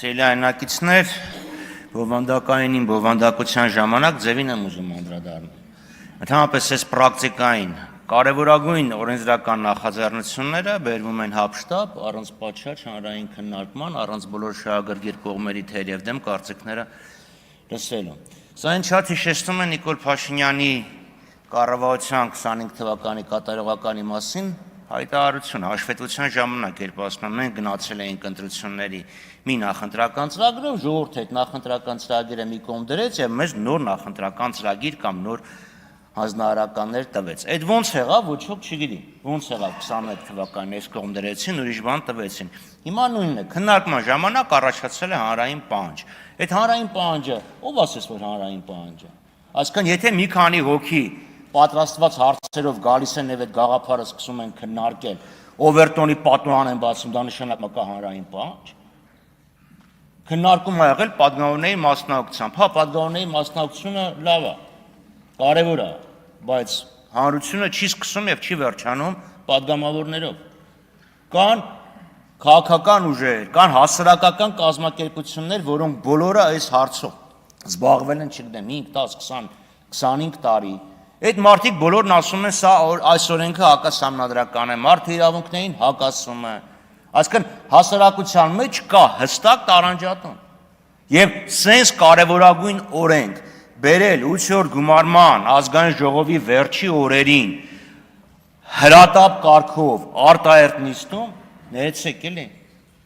Սելյայնակիցներ բովանդակայինին բովանդակության ժամանակ ձևին եմ ուզում անդրադառնալ։ Ընդհանրապես այս պրակտիկային կարևորագույն օրենսդրական նախաձեռնությունները բերվում են հապշտապ, առանց պատշաճ հանրային քննարկման, առանց բոլոր շահագրգիռ կողմերի թեր և դեմ կարծիքները լսելու։ Սա ինձ շատ հիշեցնում է Նիկոլ Փաշինյանի կառավարության 25 թվականի կատարողականի մասին հայտարարություն հաշվետվության ժամանակ, երբ ասում են մենք գնացել էինք ընտրությունների մի նախընտրական ծրագրով, ժողովուրդը այդ նախընտրական ծրագիրը մի կողմ դրեց եւ մեզ նոր նախընտրական ծրագիր կամ նոր հանձնարարականներ տվեց։ Այդ ոնց եղավ, ոչ ոք չգիտի։ Ոնց եղավ 21 թվականին այս կողմ դրեցին, ուրիշ բան տվեցին։ Հիմա նույնն է, քննարկման ժամանակ առաջացել է հանրային պահանջ։ Այդ հանրային պահանջը, ով ասեց, որ հանրային պահանջ է։ Այսինքն, եթե մի քանի հոգի պատրաստված հարցերով գալիս են եւ այդ գաղափարը սկսում են քննարկել, Օվերտոնի պատուհան են բացում, դա նշանակում է կա հանրային պահանջ։ Քննարկում ա եղել պատգամավորների մասնակցությամբ, հա, պատգամավորների մասնակցությունը լավ է, կարևոր է, բայց հանրությունը չի սկսում եւ չի վերջանում պատգամավորներով։ Կան քաղաքական ուժեր, կան հասարակական կազմակերպություններ, որոնք բոլորը այս հարցով զբաղվել են, չգիտեմ, 5, 10, 20, 25 տարի։ Այդ մարդիկ բոլորն ասում են, սա այս օրենքը հակասահմանադրական է, մարդու իրավունքներին հակասում է։ Այսինքն հասարակության մեջ կա հստակ տարանջատում։ Եվ սենց կարևորագույն օրենք բերել 8-րդ գումարման ազգային ժողովի վերջի օրերին հրատապ կարգով արտահերտ նիստում, ներեցեք էլի,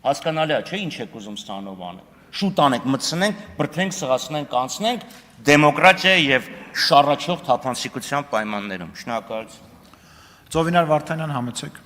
հասկանալի է, չէ՞ ինչ եք ուզում ստանով անել։ Շուտ անենք, մտցնենք, բրդենք, սղացնենք, անցնենք դեմոկրատիայի եւ շարաչող թափանցիկության պայմաններում։ Շնորհակալություն։ Ծովինար Վարդանյան, համեցեք։